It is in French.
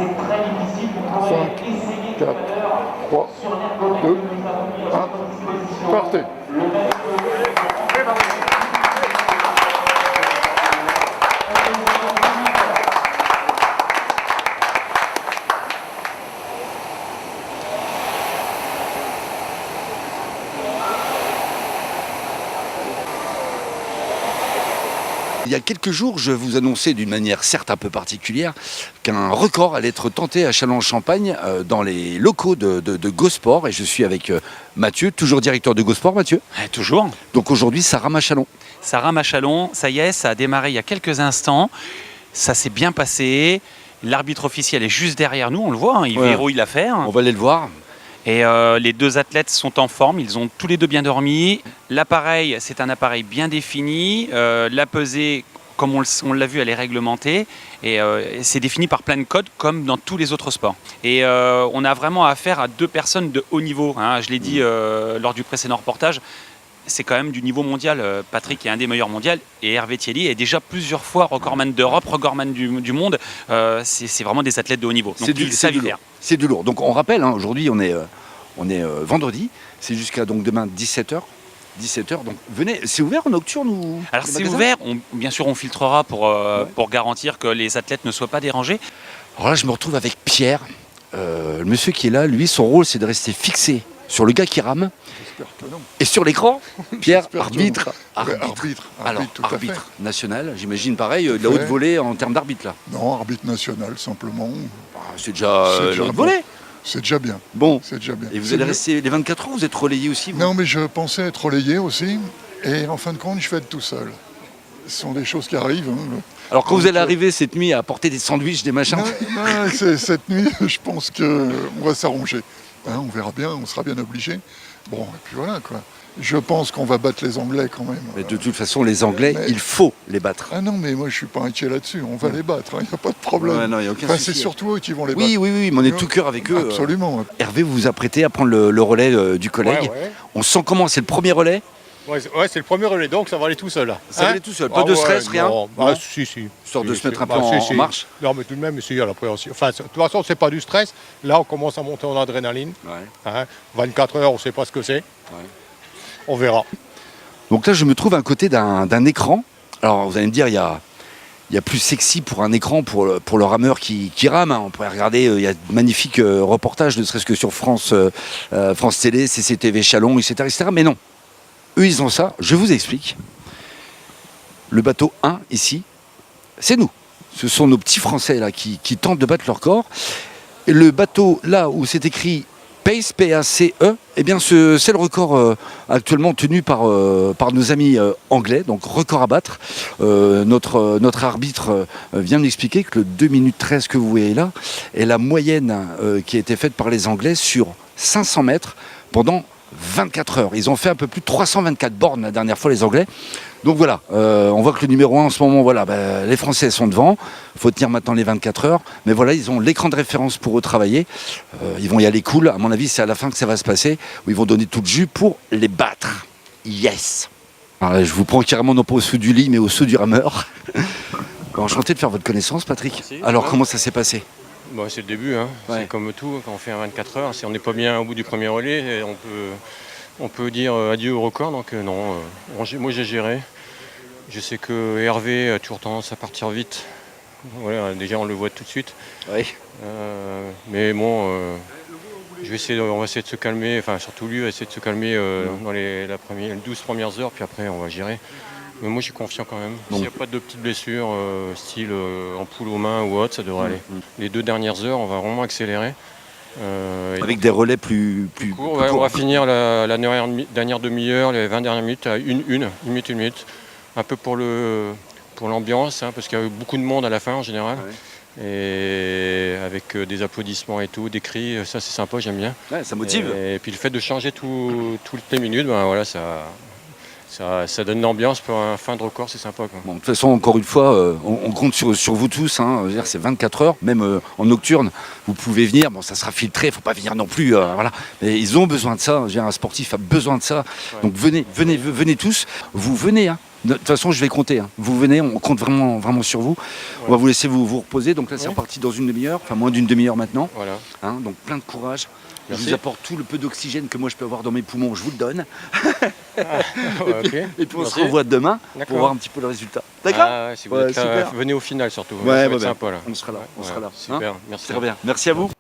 5, 4, 3, 2, 1, partez. Il y a quelques jours, je vous annonçais d'une manière certes un peu particulière qu'un record allait être tenté à Châlons-en-Champagne dans les locaux de GoSport. Et je suis avec Mathieu, toujours directeur de GoSport, Mathieu. Toujours. Donc aujourd'hui, ça rame à Châlons. Ça rame à Châlons, ça y est, ça a démarré il y a quelques instants. Ça s'est bien passé. L'arbitre officiel est juste derrière nous, on le voit, hein, il verrouille l'affaire. On va aller le voir. Et les deux athlètes sont en forme, ils ont tous les deux bien dormi. L'appareil, c'est un appareil bien défini. La pesée, comme on l'a vu, elle est réglementée. Et c'est défini par plein de codes, comme dans tous les autres sports. Et on a vraiment affaire à deux personnes de haut niveau, hein. Je l'ai dit lors du précédent reportage. C'est quand même du niveau mondial. Patrick est un des meilleurs mondiaux et Hervé Thielly est déjà plusieurs fois recordman d'Europe, recordman du monde. C'est vraiment des athlètes de haut niveau. Donc ils savent faire. C'est du lourd. Donc on rappelle, hein, aujourd'hui on est vendredi, c'est jusqu'à donc demain 17h. 17h, donc venez, c'est ouvert en nocturne ou... Alors c'est ouvert, bien sûr on filtrera pour garantir que les athlètes ne soient pas dérangés. Alors là je me retrouve avec Pierre, le monsieur qui est là, lui son rôle c'est de rester fixé sur le gars qui rame. J'espère que non. Et sur l'écran, Pierre, arbitre arbitre national, j'imagine pareil, de la haute volée en termes d'arbitre là. Non, arbitre national, simplement. C'est déjà la haute volée. C'est déjà bien. Bon, c'est déjà bien. Et vous allez rester les 24 heures, vous êtes relayé aussi vous? Non, mais je pensais être relayé aussi, et en fin de compte, je vais être tout seul. Ce sont des choses qui arrivent. Hein. Alors quand vous allez arriver cette nuit à apporter des sandwichs, des machins... Non, cette nuit, je pense qu'on va s'arranger. Hein, on verra bien, on sera bien obligé. Bon, et puis voilà, quoi. Je pense qu'on va battre les Anglais quand même. Mais de toute façon, les Anglais, il faut les battre. Ah non, mais moi je suis pas inquiet là-dessus. On va les battre, il n'y a pas de problème. Ouais, non, y a aucun souci. C'est surtout eux qui vont les battre. Oui, mais on est tout cœur avec eux. Absolument. Hervé, vous vous apprêtez à prendre le relais du collègue. Ouais. On sent comment? C'est le premier relais? Ouais, c'est le premier relais, donc ça va aller tout seul. Là. Ça va aller tout seul, pas de stress, rien? Non. Si. Histoire de se mettre un peu en marche? Non, mais tout de même, si, à l'appréhension. Enfin, de toute façon, c'est pas du stress. Là, on commence à monter en adrénaline. Ouais. Hein, 24 heures, on ne sait pas ce que c'est. Ouais. On verra. Donc là, je me trouve à côté d'un écran. Alors, vous allez me dire, il y a plus sexy pour un écran pour le rameur qui rame. Hein. On pourrait regarder, il y a de magnifiques reportages, ne serait-ce que sur France Télé, CCTV Châlons, etc. Mais non. Eux, ils ont ça. Je vous explique. Le bateau 1, ici, c'est nous. Ce sont nos petits Français là qui tentent de battre leur corps. Et le bateau, là où c'est écrit PACE, P-A-C-E, eh bien c'est le record actuellement tenu par nos amis anglais, donc record à battre. Notre arbitre vient m'expliquer que le 2 minutes 13 que vous voyez là est la moyenne qui a été faite par les Anglais sur 500 mètres pendant 24 heures. Ils ont fait un peu plus de 324 bornes la dernière fois, les Anglais. Donc voilà, on voit que le numéro 1 en ce moment, voilà, les Français sont devant. Il faut tenir maintenant les 24 heures. Mais voilà, ils ont l'écran de référence pour eux travailler. Ils vont y aller cool. À mon avis, c'est à la fin que ça va se passer, où ils vont donner tout le jus pour les battre. Yes. Alors là, je vous prends carrément non pas au dessous du lit, mais au dessous du rameur. Enchanté de faire votre connaissance, Patrick. Merci. Alors, comment ça s'est passé? Bon, c'est le début. Hein. Ouais. C'est comme tout, quand on fait un 24 heures, si on n'est pas bien au bout du premier relais, on peut dire adieu au record. Donc non, moi j'ai géré. Je sais que Hervé a toujours tendance à partir vite. Voilà, déjà on le voit tout de suite. Oui. Mais bon, on va essayer de se calmer, enfin surtout lui va essayer de se calmer dans les 12 premières heures, puis après on va gérer. Mais moi je suis confiant quand même. S'il n'y a pas de petites blessures, style ampoule aux mains ou autre, ça devrait aller. Les 2 dernières heures, on va vraiment accélérer. Avec des relais plus courts. Ouais, on va finir la dernière demi-heure, les 20 dernières minutes à une minute. Un peu pour l'ambiance, hein, parce qu'il y a eu beaucoup de monde à la fin en général. Ouais. Et avec des applaudissements et tout, des cris, ça c'est sympa, j'aime bien. Ouais, ça motive. Et puis le fait de changer toutes les minutes, ben voilà, ça donne une ambiance pour un fin de record, c'est sympa. Quoi. Bon, de toute façon, encore une fois, on compte sur vous tous. Hein. C'est 24 heures, même en nocturne, vous pouvez venir. Bon, ça sera filtré, il ne faut pas venir non plus. Voilà. Mais ils ont besoin de ça. Un sportif a besoin de ça. Ouais. Donc venez tous. Vous venez. Hein. De toute façon, je vais compter. Hein. Vous venez, on compte vraiment sur vous. Ouais. On va vous laisser vous reposer. Donc là, c'est Ouais. reparti dans une demi-heure, enfin moins d'une demi-heure maintenant. Voilà. Hein, donc plein de courage. Je Merci. vous apporte tout le peu d'oxygène que moi je peux avoir dans mes poumons, je vous le donne. Ouais, ok. Et puis on se Merci. revoit demain pour D'accord. voir un petit peu le résultat. D'accord? Ah, ouais, si vous Ouais, êtes là, super. venez au final surtout. Ouais, ça va ouais, être ouais. sympa là. On sera là, on Ouais, sera là. Super, Hein. merci. Très bien. Merci à vous.